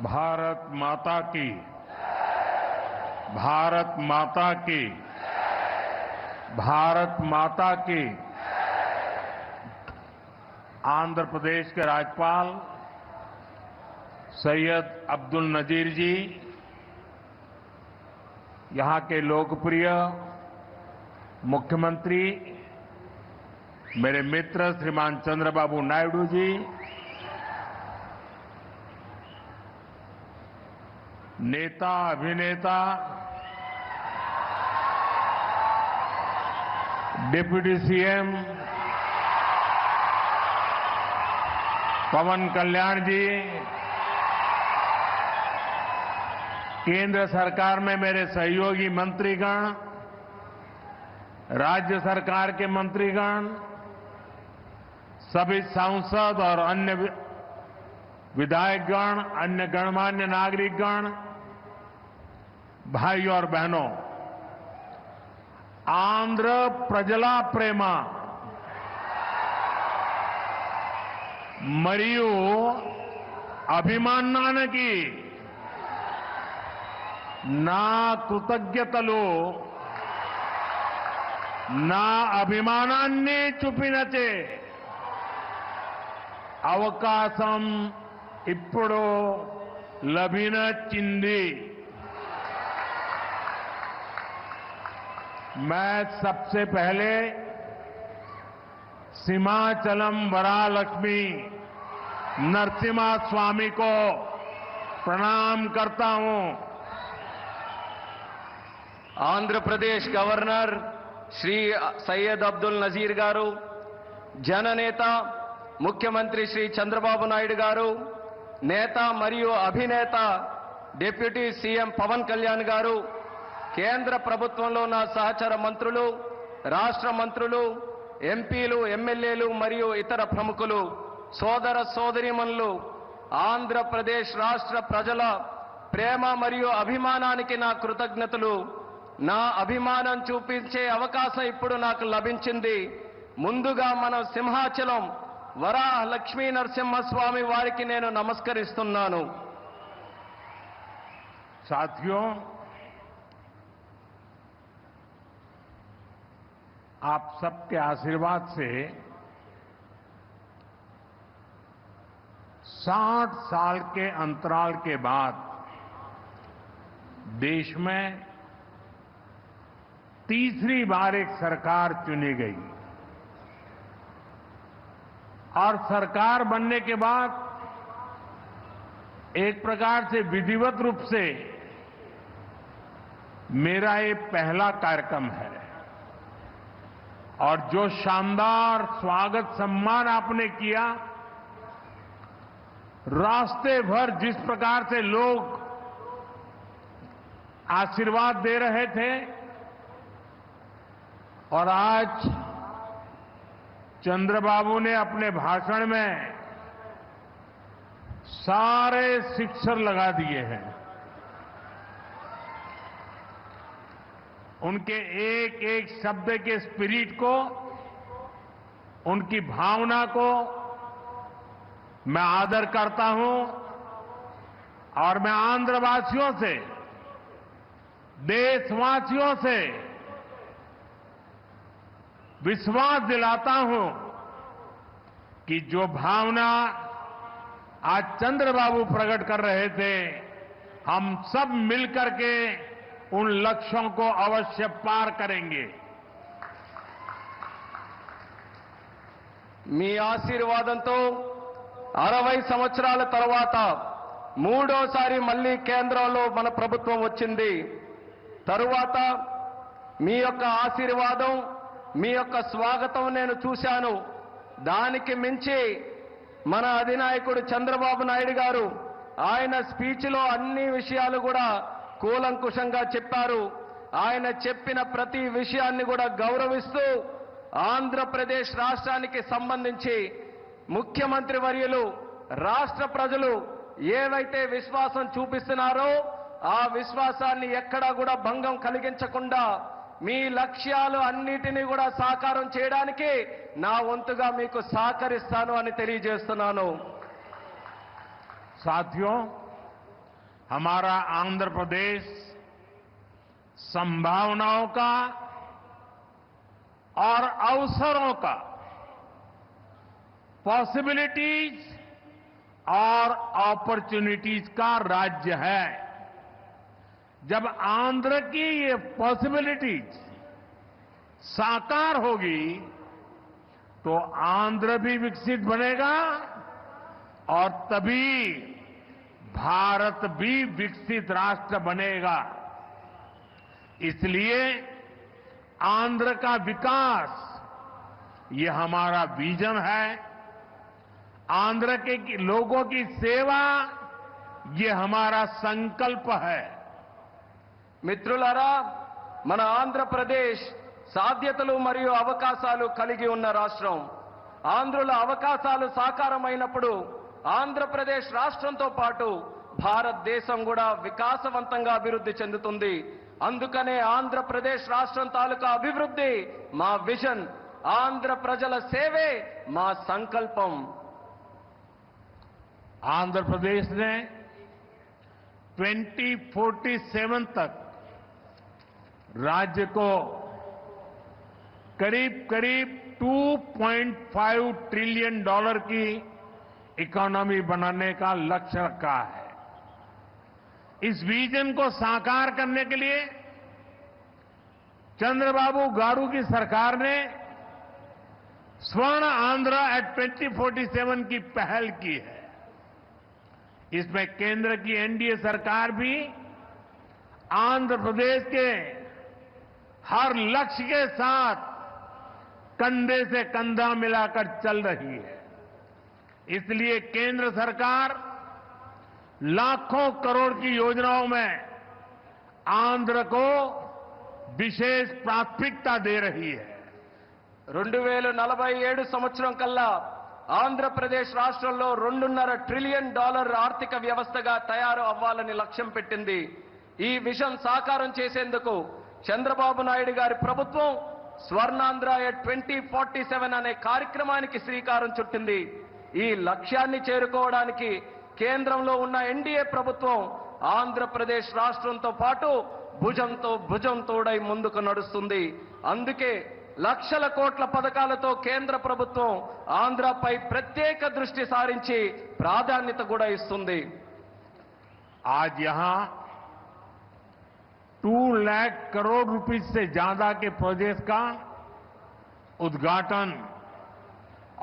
भारत माता की, भारत माता की, भारत माता की। आंध्र प्रदेश के राज्यपाल सैयद अब्दुल नजीर जी, यहां के लोकप्रिय मुख्यमंत्री मेरे मित्र श्रीमान चंद्रबाबू नायडू जी, नेता अभिनेता डिप्टी सीएम पवन कल्याण जी, केंद्र सरकार में मेरे सहयोगी मंत्रीगण, राज्य सरकार के मंत्रीगण, सभी सांसद और अन्य विधायकगण, अन्य गणमान्य नागरिकगण, भाई और बहनों, आंध्र प्रजला प्रेमा मरियु అభిమానానికి నా కృతజ్ఞతలు, నా అభిమానాన్ని చూపినచే అవకాశం ఇప్పుడు లభించింది। मैं सबसे पहले सीमाचलम वरालक्ष्मी नरसिम्हा स्वामी को प्रणाम करता हूं। आंध्र प्रदेश गवर्नर श्री सैयद अब्दुल नजीर गारू, जननेता मुख्यमंत्री श्री चंद्रबाबु नायडू गारू, नेता मरियु अभिनेత డిప్యూటీ సీఎం పవన్ కళ్యాణ్ గారు, కేంద్ర ప్రభుత్వంలో నా సహచర మంత్రులు, రాష్ట్ర మంత్రులు, ఎంపీలు, ఎమ్మెల్యేలు మరియు ఇతర ప్రముఖులు, సోదర సోదరీమణులు, ఆంధ్రప్రదేశ్ రాష్ట్ర ప్రజల ప్రేమ మరియు అభిమానానికి నా కృతజ్ఞతలు। నా అభిమానం చూపించే అవకాశం ఇప్పుడు నాకు లభించింది। ముందుగా మన సింహాచలం వరాహ లక్ష్మీ నరసింహస్వామి వారికి నేను నమస్కరిస్తున్నాను। साथियों, आप सबके आशीर्वाद से 60 साल के अंतराल के बाद देश में तीसरी बार एक सरकार चुनी गई और सरकार बनने के बाद एक प्रकार से विधिवत रूप से मेरा ये पहला कार्यक्रम है और जो शानदार स्वागत सम्मान आपने किया, रास्ते भर जिस प्रकार से लोग आशीर्वाद दे रहे थे और आज चंद्रबाबू ने अपने भाषण में सारे सिक्सर लगा दिए हैं। उनके एक एक शब्द के स्पिरिट को, उनकी भावना को मैं आदर करता हूं और मैं आंध्रवासियों से, देशवासियों से विश्वास दिलाता हूं कि जो भावना आज चंद्रबाबू प्रकट कर रहे थे, हम सब मिलकर के उन लक्ष्यों को अवश्य पार करेंगे। మీ ఆశీర్వాదంతో 60 సంవత్సరాల తర్వాత మూడోసారి మళ్ళీ కేంద్రంలో మన ప్రభుత్వం వచ్చింది। తరువాత మీ యొక్క ఆశీర్వాదం, మీ యొక్క స్వాగతం నేను చూశాను। దానికి మించి మన అధినాయకుడు చంద్రబాబు నాయుడు గారు ఆయన స్పీచ్లో అన్ని విషయాలు కూడా కూలంకుషంగా చెప్పారు। ఆయన చెప్పిన ప్రతి విషయాన్ని కూడా గౌరవిస్తూ ఆంధ్రప్రదేశ్ రాష్ట్రానికి సంబంధించి ముఖ్యమంత్రి వర్యులు, రాష్ట్ర ప్రజలు ఏవైతే విశ్వాసం చూపిస్తున్నారో ఆ విశ్వాసాన్ని ఎక్కడా కూడా భంగం కలిగించకుండా మీ లక్ష్యాలు అన్నిటినీ కూడా సాకారం చేయడానికి నా వంతుగా మీకు సహకరిస్తాను అని తెలియజేస్తున్నాను। साथियों, हमारा आंध्र प्रदेश संभावनाओं का और अवसरों का, पॉसिबिलिटीज और अपॉर्चुनिटीज का राज्य है। जब आंध्र की ये पॉसिबिलिटीज साकार होगी तो आंध्र भी विकसित बनेगा और तभी भारत भी विकसित राष्ट्र बनेगा। इसलिए आंध्र का विकास ये हमारा विजन है। आंध्र के लोगों की सेवा ये हमारा संकल्प है। మిత్రులారా, మన ఆంధ్రప్రదేశ్ సాధ్యతలు మరియు అవకాశాలు కలిగి ఉన్న రాష్ట్రం. ఆంధ్రుల అవకాశాలు సాకారమైనప్పుడు ఆంధ్రప్రదేశ్ రాష్ట్రంతో పాటు భారతదేశం కూడా వికాసవంతంగా అభివృద్ధి చెందుతుంది. అందుకనే ఆంధ్రప్రదేశ్ రాష్ట్రం తాలూకా అభివృద్ధి మా విజన్, ఆంధ్ర ప్రజల సేవే మా సంకల్పం. आंध्र प्रदेश ने 2047 तक राज्य को करीब करीब $2.5 ट्रिलियन की इकोनॉमी बनाने का लक्ष्य रखा है। इस विजन को साकार करने के लिए चंद्रबाबू गारू की सरकार ने स्वर्ण आंध्र एट 2047 की पहल की है। इसमें केंद्र की एनडीए सरकार भी आंध्र प्रदेश के हर लक्ष्य के साथ कंधे से कंधा मिलाकर चल रही है। इसलिए केंद्र सरकार लाखों करोड़ की योजनाओं में आंध्र को विशेष प्राथमिकता दे रही है। 2047 సంవత్సరం కల్లా ఆంధ్రప్రదేశ్ రాష్ట్రంలో $2.5 ట్రిలియన్ ఆర్థిక వ్యవస్థగా తయారు అవ్వాలని లక్ష్యం పెట్టింది. ఈ విజన్ సాకారం చేసేందుకు చంద్రబాబు నాయుడు గారి ప్రభుత్వం స్వర్ణాంధ్ర ఎట్ 2047 అనే కార్యక్రమానికి శ్రీకారం చుట్టింది. ఈ లక్ష్యాన్ని చేరుకోవడానికి కేంద్రంలో ఉన్న ఎన్డీఏ ప్రభుత్వం ఆంధ్రప్రదేశ్ రాష్ట్రంతో పాటు భుజంతో భుజం తోడై ముందుకు నడుస్తుంది. అందుకే లక్షల కోట్ల పథకాలతో కేంద్ర ప్రభుత్వం ఆంధ్రపై ప్రత్యేక దృష్టి సారించి ప్రాధాన్యత కూడా ఇస్తుంది. आज यहां 2 लाख करोड़ रुपए से ज्यादा के प्रोजेक्ट का उद्घाटन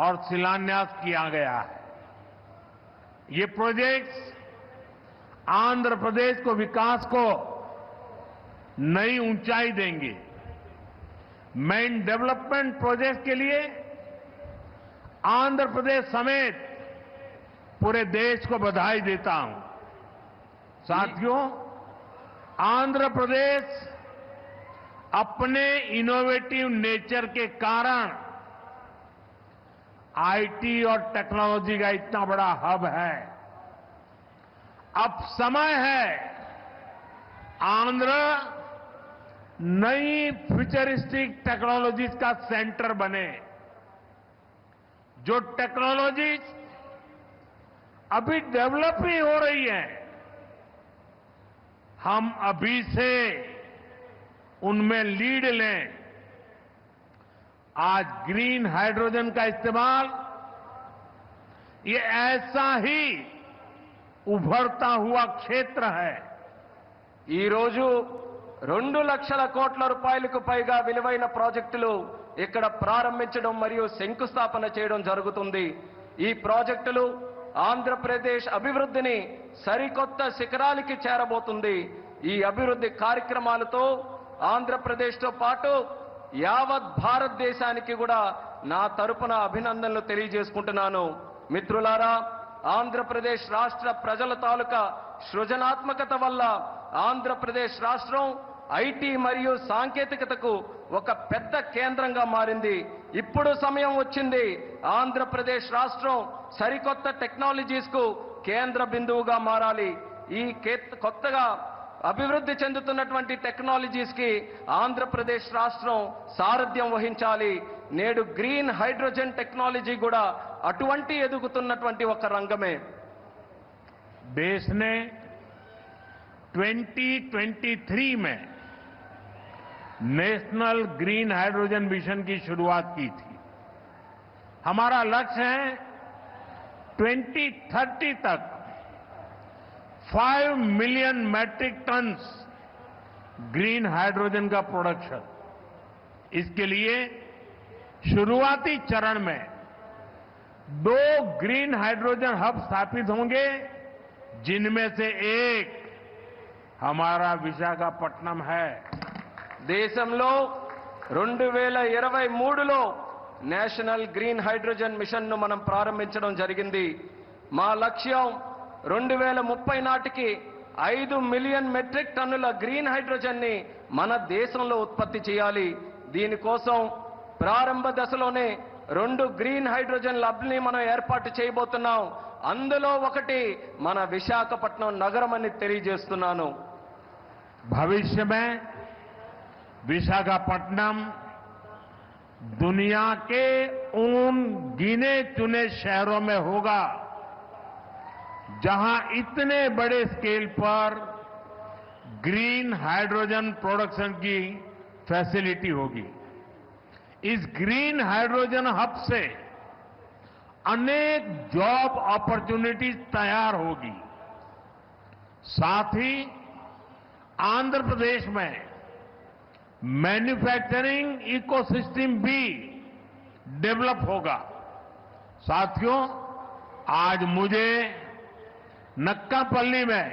और शिलान्यास किया गया है। ये प्रोजेक्ट्स आंध्र प्रदेश को विकास को नई ऊंचाई देंगे। मैं इन डेवलपमेंट प्रोजेक्ट के लिए आंध्र प्रदेश समेत पूरे देश को बधाई देता हूं। साथियों, आंध्र प्रदेश अपने इनोवेटिव नेचर के कारण आईटी और टेक्नोलॉजी का इतना बड़ा हब है। अब समय है आंध्र नई फ्यूचरिस्टिक टेक्नोलॉजीज का सेंटर बने। जो टेक्नोलॉजीज अभी डेवलप ही हो रही है, हम अभी से उनमें लीड लें। आज ग्रीन हाइड्रोजन का इस्तेमाल ये ऐसा ही उभरता हुआ क्षेत्र है। ఈ రోజు 2 లక్షల కోట్ల రూపాయలకు పైగా విలువైన ప్రాజెక్టులు ఇక్కడ ప్రారంభించడం మరియు శంకుస్థాపన చేయడం జరుగుతుంది. ఈ ప్రాజెక్టులు ఆంధ్రప్రదేశ్ అభివృద్ధిని సరికొత్త శిఖరాలకి చేరబోతుంది. ఈ అభివృద్ధి కార్యక్రమాలతో ఆంధ్రప్రదేశ్తో పాటు యావత్ భారతదేశానికి కూడా నా తరపున అభినందనలు తెలియజేసుకుంటున్నాను. మిత్రులారా, ఆంధ్రప్రదేశ్ రాష్ట్ర ప్రజల తాలూకా సృజనాత్మకత వల్ల ఆంధ్రప్రదేశ్ రాష్ట్రం ఐటీ మరియు సాంకేతికతకు ఒక పెద్ద కేంద్రంగా మారింది. ఇప్పుడు సమయం వచ్చింది ఆంధ్రప్రదేశ్ రాష్ట్రం సరికొత్త టెక్నాలజీస్ కు కేంద్ర బిందువుగా మారాలి. ఈ కొత్తగా అభివృద్ధి చెందుతున్నటువంటి టెక్నాలజీస్ కి ఆంధ్రప్రదేశ్ రాష్ట్రం సారథ్యం వహించాలి. నేడు గ్రీన్ హైడ్రోజన్ టెక్నాలజీ కూడా అటువంటి ఎదుగుతున్నటువంటి ఒక రంగమే. देश ने 2023 में नेशनल ग्रीन हाइड्रोजन मिशन की शुरुआत की थी। हमारा लक्ष्य है 2030 तक 5 million metric tons green hydrogen का प्रोडक्शन। इसके लिए शुरुआती चरण में 2 ग्रीन हाइड्रोजन हब स्थापित होंगे, जिनमें से एक हमारा विशाखापट्टनम है। దేశంలో 2023లో నేషనల్ గ్రీన్ హైడ్రోజన్ మిషన్ ను మనం ప్రారంభించడం జరిగింది. మా లక్ష్యం 2030 నాటికి 5 మిలియన్ మెట్రిక్ టన్నుల గ్రీన్ హైడ్రోజన్ ని మన దేశంలో ఉత్పత్తి చేయాలి. దీనికోసం ప్రారంభ దశలోనే 2 గ్రీన్ హైడ్రోజన్ ల్యాబ్‌ని మనం ఏర్పాటు చేయబోతున్నాం. అందులో ఒకటి మన విశాఖపట్నం నగరం అని తెలియజేస్తున్నాను. भविष्य में विशाखापट्टनम दुनिया के उन गिने चुने शहरों में होगा जहां इतने बड़े स्केल पर ग्रीन हाइड्रोजन प्रोडक्शन की फैसिलिटी होगी। इस ग्रीन हाइड्रोजन हब से अनेक जॉब अपॉर्चुनिटीज तैयार होगी। साथ ही आंध्र प्रदेश में मैन्युफैक्चरिंग इकोसिस्टम भी डेवलप होगा। साथियों, आज मुझे नक्कापल्ली में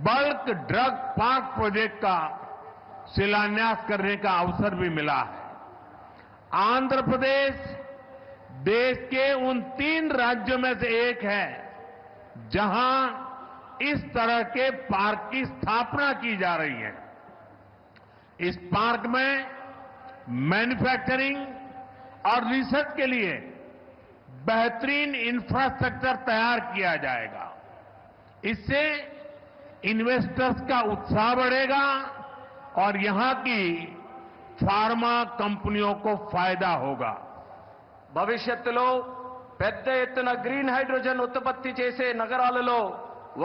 बल्क ड्रग पार्क प्रोजेक्ट का शिलान्यास करने का अवसर भी मिला है। आंध्र प्रदेश देश के उन 3 राज्यों में से एक है जहां इस तरह के पार्क की स्थापना की जा रही है। इस पार्क में मैन्युफैक्चरिंग और रिसर्च के लिए बेहतरीन इंफ्रास्ट्रक्चर तैयार किया जाएगा। इससे इन्वेस्टर्स का उत्साह बढ़ेगा और यहां की फार्मा कंपनियों को फायदा होगा। భవిష్యత్తులో పెద్ద ఎత్తున గ్రీన్ హైడ్రోజన్ ఉత్పత్తి చేసే నగరాలలో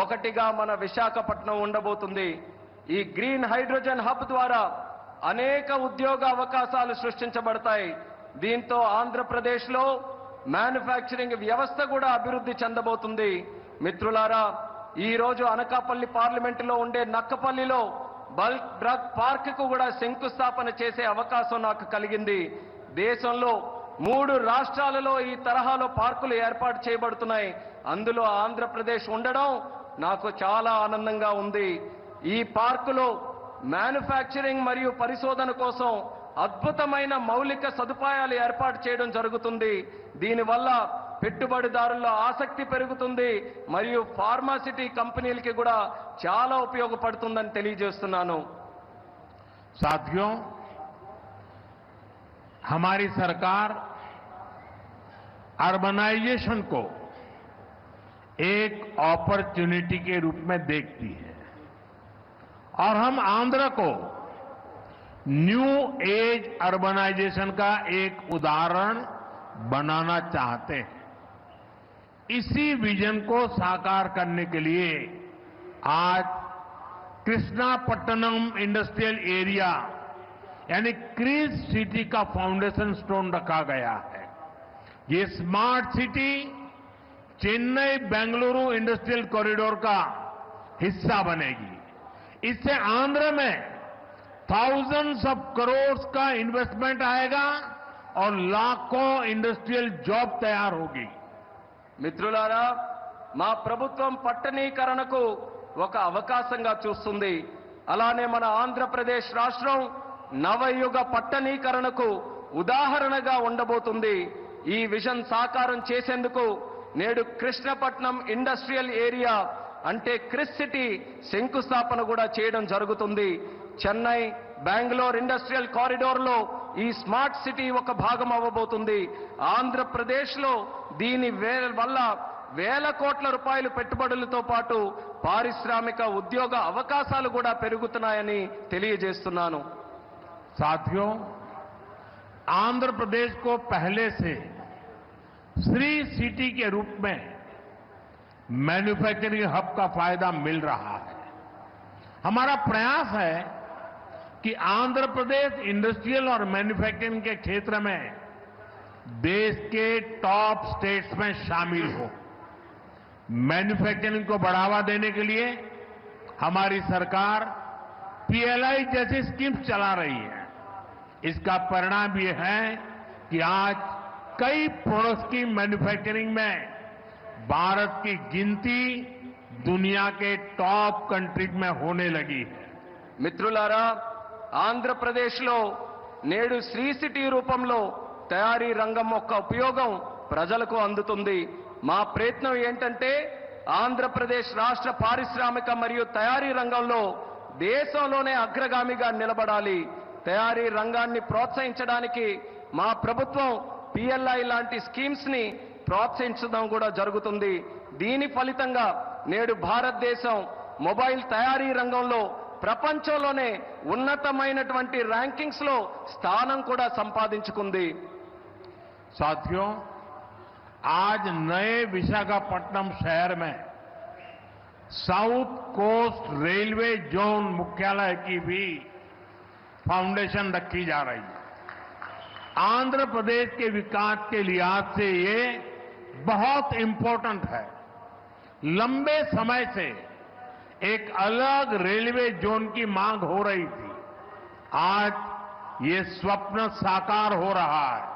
ఒకటిగా మన విశాఖపట్నం ఉండబోతుంది. ఈ గ్రీన్ హైడ్రోజన్ హబ్ ద్వారా అనేక ఉద్యోగ అవకాశాలు సృష్టించబడతాయి. దీంతో ఆంధ్రప్రదేశ్లో మ్యానుఫ్యాక్చరింగ్ వ్యవస్థ కూడా అభివృద్ధి చెందబోతుంది. మిత్రులారా, ఈ రోజు అనకాపల్లి పార్లమెంటులో ఉండే నక్కపల్లిలో బల్క్ డ్రగ్ పార్క్ కు కూడా శంకుస్థాపన చేసే అవకాశం నాకు కలిగింది. దేశంలో 3 రాష్ట్రాలలో ఈ తరహాలో పార్కులు ఏర్పాటు చేయబడుతున్నాయి. అందులో ఆంధ్రప్రదేశ్ ఉండడం నాకు చాలా ఆనందంగా ఉంది. ఈ పార్కులో మ్యానుఫ్యాక్చరింగ్ మరియు పరిశోధన కోసం అద్భుతమైన మౌలిక సదుపాయాలు ఏర్పాటు చేయడం జరుగుతుంది. దీనివల్ల పెట్టుబడిదారుల ఆసక్తి పెరుగుతుంది మరియు ఫార్మాసిటీ కంపెనీలకి కూడా చాలా ఉపయోగపడుతుందని తెలియజేస్తున్నాను. साथियों, हमारी सरकार अर्बनाइजेशन को एक अपॉर्चुनिटी के रूप में देखती है और हम आंध्र को न्यू एज अर्बनाइजेशन का एक उदाहरण बनाना चाहते हैं। इसी विजन को साकार करने के लिए आज कृष्णापट्टनम इंडस्ट्रियल एरिया यानी क्रीज सिटी का फाउंडेशन स्टोन रखा गया है। ये smart city Chennai Bengaluru industrial corridor का हिस्सा बनेगी। इससे आंध्र में थाउजेंड्स ऑफ करोड़ का इन्वेस्टमेंट आएगा और लाखों इंडस्ट्रियल जॉब तैयार होगी। మిత్రులారా, మా ప్రభుత్వం పట్టణీకరణకు ఒక అవకాశంగా చూస్తుంది. అలానే మన ఆంధ్రప్రదేశ్ రాష్ట్రం నవయుగ పట్టణీకరణకు ఉదాహరణగా ఉండబోతుంది. ఈ విజన్ సాకారం చేసేందుకు నేడు కృష్ణపట్నం ఇండస్ట్రియల్ ఏరియా అంటే క్రిస్ సిటీ శంకుస్థాపన కూడా చేయడం జరుగుతుంది. చెన్నై బెంగళూరు ఇండస్ట్రియల్ కారిడోర్లో ఈ స్మార్ట్ సిటీ ఒక భాగం అవ్వబోతుంది. ఆంధ్రప్రదేశ్లో దీని వల్ల వేల కోట్ల రూపాయలు పెట్టుబడులతో పాటు పారిశ్రామిక ఉద్యోగ అవకాశాలు కూడా పెరుగుతున్నాయని తెలియజేస్తున్నాను. साथियों, आंध्र प्रदेश को पहले से श्री सिटी के रूप में मैन्युफैक्चरिंग हब का फायदा मिल रहा है। हमारा प्रयास है कि आंध्र प्रदेश इंडस्ट्रियल और मैन्युफैक्चरिंग के क्षेत्र में देश के टॉप स्टेट्स में शामिल हो। मैन्युफैक्चरिंग को बढ़ावा देने के लिए हमारी सरकार पीएलआई जैसी स्कीम्स चला रही है। इसका परिणाम ये है कि आज कई प्रोडक्ट्स की मैन्युफैक्चरिंग में भारत की गिनती दुनिया के टॉप कंट्रीज में होने लगी है। మిత్రులారా, ఆంధ్రప్రదేశ్లో నేడు శ్రీ సిటీ రూపంలో తయారీ రంగం యొక్క ఉపయోగం ప్రజలకు అందుతుంది. మా ప్రయత్నం ఏంటంటే ఆంధ్రప్రదేశ్ రాష్ట్ర పారిశ్రామిక మరియు తయారీ రంగంలో దేశంలోనే అగ్రగామిగా నిలబడాలి. తయారీ రంగాన్ని ప్రోత్సహించడానికి మా ప్రభుత్వం పిఎల్ఐ లాంటి స్కీమ్స్ ని ప్రోత్సహించడం కూడా జరుగుతుంది. దీని ఫలితంగా నేడు భారతదేశం మొబైల్ తయారీ రంగంలో ప్రపంచంలోనే ఉన్నతమైనటువంటి ర్యాంకింగ్స్ లో స్థానం కూడా సంపాదించుకుంది. साथियों, आज नए विशाखापट्टनम शहर में साउथ कोस्ट रेलवे जोन मुख्यालय की भी फाउंडेशन रखी जा रही है। आंध्र प्रदेश के विकास के लिहाज से ये बहुत इंपॉर्टेंट है। लंबे समय से एक अलग रेलवे जोन की मांग हो रही थी। आज ये स्वप्न साकार हो रहा है।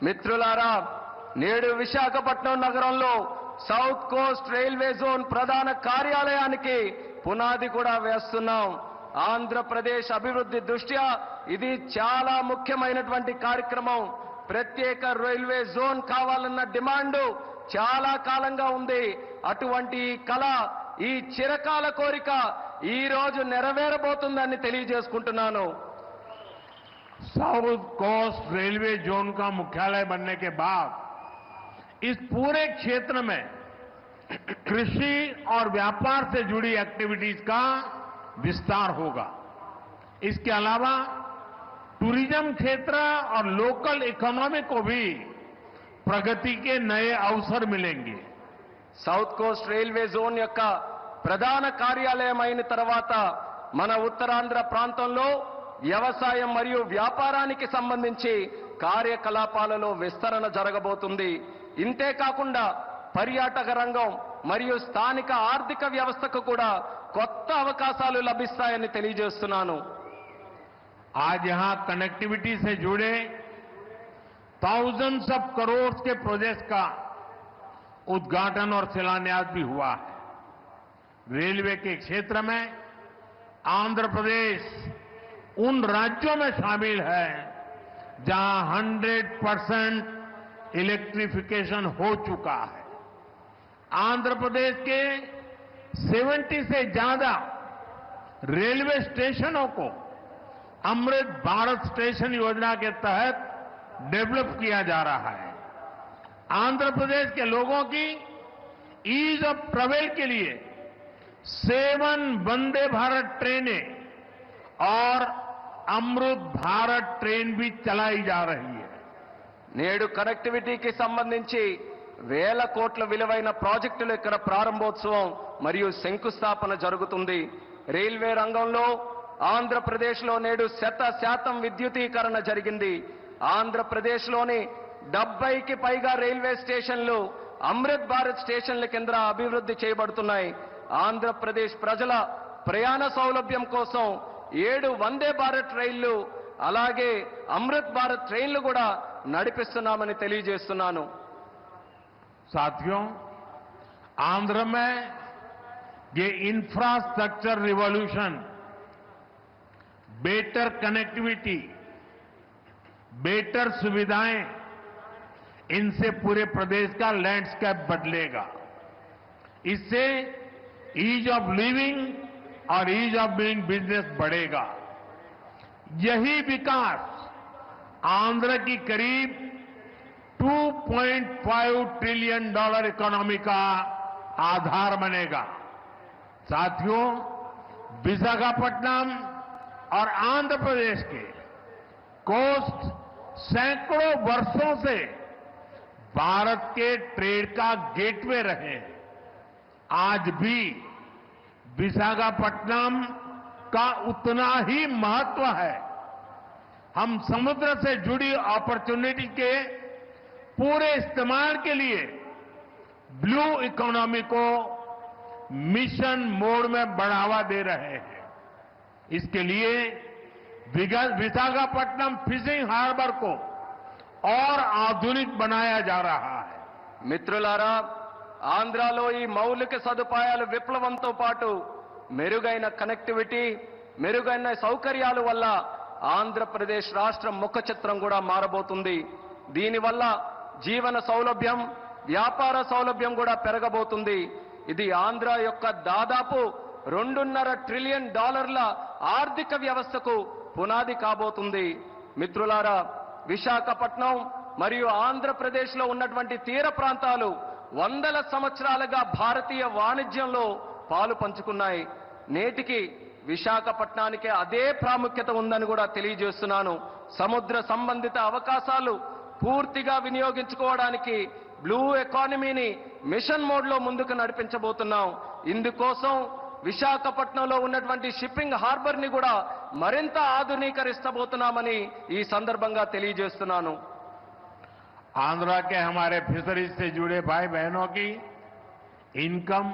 మిత్రులారా, నేడు విశాఖపట్నం నగరంలో సౌత్ కోస్ట్ రైల్వే జోన్ ప్రధాన కార్యాలయానికి పునాది కూడా వేస్తున్నాం. ఆంధ్రప్రదేశ్ అభివృద్ధి దృష్ట్యా ఇది చాలా ముఖ్యమైనటువంటి కార్యక్రమం. ప్రత్యేక రైల్వే జోన్ కావాలన్న డిమాండ్ చాలా కాలంగా ఉంది. అటువంటి కళ, ఈ చిరకాల కోరిక ఈ రోజు నెరవేరబోతుందని తెలియజేసుకుంటున్నాను. साउथ कोस्ट रेलवे जोन का मुख्यालय बनने के बाद इस पूरे क्षेत्र में कृषि और व्यापार से जुड़ी एक्टिविटीज का विस्तार होगा। इसके अलावा टूरिज्म क्षेत्र और लोकल इकोनॉमी को भी प्रगति के नए अवसर मिलेंगे। సౌత్ కోస్ట్ రైల్వే జోన్ యొక్క ప్రధాన కార్యాలయం అయిన తర్వాత మన ఉత్తరాంధ్ర ప్రాంతంలో వ్యవసాయం మరియు వ్యాపారానికి సంబంధించి కార్యకలాపాలలో విస్తరణ జరగబోతుంది. ఇంతే కాకుండా పర్యాటక రంగం మరియు స్థానిక ఆర్థిక వ్యవస్థకు కూడా కొత్త అవకాశాలు లభిస్తాయని తెలియజేస్తున్నాను. आज यहां कनेक्टिविटी से जुड़े thousands ऑफ करोड़ के प्रोजेक्ट्स का उद्घाटन और शिलान्यास भी हुआ है। रेलवे के क्षेत्र में आंध्र प्रदेश उन राज्यों में शामिल है जहां 100% इलेक्ट्रिफिकेशन हो चुका है। आंध्र प्रदेश के 70 से ज्यादा रेलवे स्टेशनों को अमृत भारत स्टेशन योजना के तहत डेवलप किया जा रहा है। आंध्र प्रदेश के लोगों की ईज ऑफ ट्रेवल के लिए 7 वंदे भारत ट्रेनें और अमृत भारत ट्रेन भी चलाई जा रही है। నేడు కనెక్టివిటీకి సంబంధించి వేల కోట్ల విలువైన ప్రాజెక్టుల ఇక్కడ ప్రారంభోత్సవం మరియు శంకుస్థాపన జరుగుతుంది. రైల్వే రంగంలో ఆంధ్రప్రదేశ్లో నేడు 100% విద్యుదీకరణ జరిగింది. ఆంధ్రప్రదేశ్లోని 70కి పైగా రైల్వే స్టేషన్లు అమృత్ భారత్ స్టేషన్ల కింద అభివృద్ధి చేయబడుతున్నాయి. ఆంధ్రప్రదేశ్ ప్రజల ప్రయాణ సౌలభ్యం కోసం 7 వందే భారత్ రైళ్లు అలాగే అమృత్ భారత్ ట్రైన్లు కూడా నడిపిస్తున్నామని తెలియజేస్తున్నాను. साथियों, आंध्र में ये infrastructure revolution, better connectivity, better सुविधाएं, इनसे पूरे प्रदेश का लैंडस्केप बदलेगा। इससे ईज ऑफ लिविंग और ईज ऑफ डूइंग बिजनेस बढ़ेगा। यही विकास आंध्र की करीब $2.5 ट्रिलियन इकोनॉमी का आधार बनेगा। साथियों, विशाखापट्टनम और आंध्र प्रदेश के कोस्ट सैकड़ों वर्षों से भारत के ट्रेड का गेटवे रहे हैं। आज भी विशाखापट्टनम का उतना ही महत्व है। हम समुद्र से जुड़ी अपॉर्चुनिटी के पूरे इस्तेमाल के लिए ब्लू इकोनॉमी को मिशन मोड में बढ़ावा दे रहे हैं। इसके लिए विशाखापट्टनम फिशिंग हार्बर को और आधुनिक बनाया जा रहा है। మిత్రులారా, ఆంధ్రాలో ఈ మౌలిక సదుపాయాలు విప్లవంతో పాటు మెరుగైన కనెక్టివిటీ, మెరుగైన సౌకర్యాల వల్ల ఆంధ్రప్రదేశ్ రాష్ట్రం ముఖ చిత్రం కూడా మారబోతుంది. దీనివల్ల జీవన సౌలభ్యం, వ్యాపార సౌలభ్యం కూడా పెరగబోతుంది. ఇది ఆంధ్ర యొక్క దాదాపు $2.5 ట్రిలియన్ ఆర్థిక వ్యవస్థకు పునాది కాబోతుంది. మిత్రులారా, విశాఖపట్నం మరియు ఆంధ్రప్రదేశ్లో ఉన్నటువంటి తీర ప్రాంతాలు వందల సంవత్సరాలుగా భారతీయ వాణిజ్యంలో పాలు పంచుకున్నాయి. నేటికి విశాఖపట్నానికి అదే ప్రాముఖ్యత ఉందని కూడా తెలియజేస్తున్నాను. సముద్ర సంబంధిత అవకాశాలు పూర్తిగా వినియోగించుకోవడానికి బ్లూ ఎకానమీని మిషన్ మోడ్లో ముందుకు నడిపించబోతున్నాం. ఇందుకోసం విశాఖపట్నంలో ఉన్నటువంటి షిప్పింగ్ హార్బర్ ని కూడా మరింత ఆధునీకరిస్తబోతున్నామని ఈ సందర్భంగా తెలియజేస్తున్నాను. आंध्रा के हमारे फिशरीज से जुड़े भाई बहनों की इनकम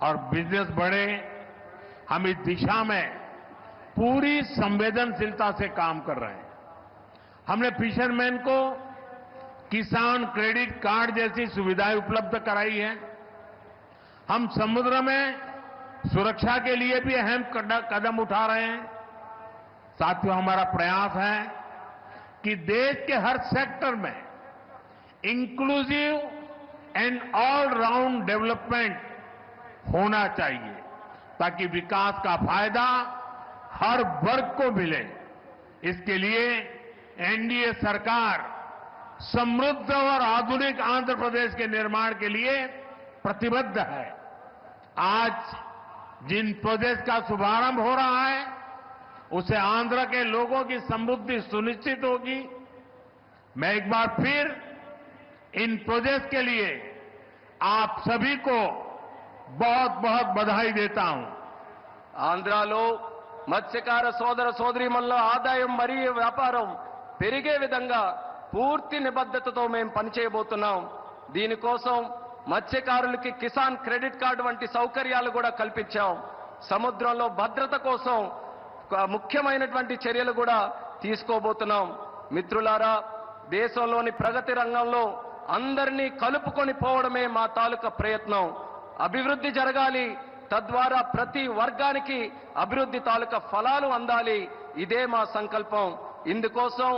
और बिजनेस बढ़े, हम इस दिशा में पूरी संवेदनशीलता से काम कर रहे हैं. हमने फिशरमैन को किसान क्रेडिट कार्ड जैसी सुविधाएं उपलब्ध कराई है. हम समुद्र में सुरक्षा के लिए भी अहम कदम उठा रहे हैं. साथियों, हमारा प्रयास है कि देश के हर सेक्टर में inclusive and all round development होना चाहिए, ताकि विकास का फायदा हर वर्ग को मिले. इसके लिए एनडीए सरकार समृद्ध और आधुनिक आंध्र प्रदेश के निर्माण के लिए प्रतिबद्ध है. आज जिन प्रोजेक्ट का शुभारंभ हो रहा है, उससे आंध्र के लोगों की समृद्धि सुनिश्चित होगी. मैं एक बार फिर इन प्रोजेक्ट के लिए आप सभी को बहुत बहुत बधाई देता हूं. ఆంధ్రాలో మత్స్యకార సోదర సోదరీమణుల ఆదాయం మరియు వ్యాపారం పెరిగే విధంగా పూర్తి నిబద్ధతతో మేము పనిచేయబోతున్నాం. దీనికోసం మత్స్యకారులకి కిసాన్ క్రెడిట్ కార్డు వంటి సౌకర్యాలు కూడా కల్పించాం. సముద్రంలో భద్రత కోసం ముఖ్యమైనటువంటి చర్యలు కూడా తీసుకోబోతున్నాం. మిత్రులారా, దేశంలోని ప్రగతి రంగంలో అందరినీ కలుపుకొని పోవడమే మా తాలూకా ప్రయత్నం. అభివృద్ధి జరగాలి, తద్వారా ప్రతి వర్గానికి అభివృద్ధి తాలూకా ఫలాలు అందాలి. ఇదే మా సంకల్పం. ఇందుకోసం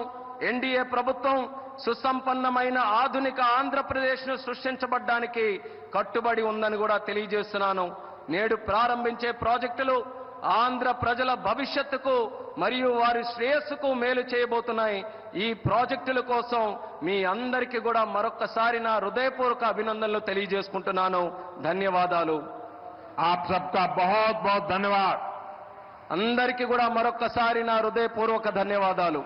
ఎన్డీఏ ప్రభుత్వం సుసంపన్నమైన ఆధునిక ఆంధ్రప్రదేశ్ను సృష్టించబడ్డానికి కట్టుబడి ఉందని కూడా తెలియజేస్తున్నాను. నేడు ప్రారంభించే ప్రాజెక్టులు ఆంధ్ర ప్రజల భవిష్యత్తుకు మరియు వారి శ్రేయస్సుకు మేలు చేయబోతున్నాయి. ఈ ప్రాజెక్టుల కోసం మీ అందరికీ కూడా మరొక్కసారి నా హృదయపూర్వక అభినందనలు తెలియజేసుకుంటున్నాను. ధన్యవాదాలు. आप सबका बहुत बहुत धन्यवाद. అందరికీ కూడా మరొక్కసారి నా హృదయపూర్వక ధన్యవాదాలు.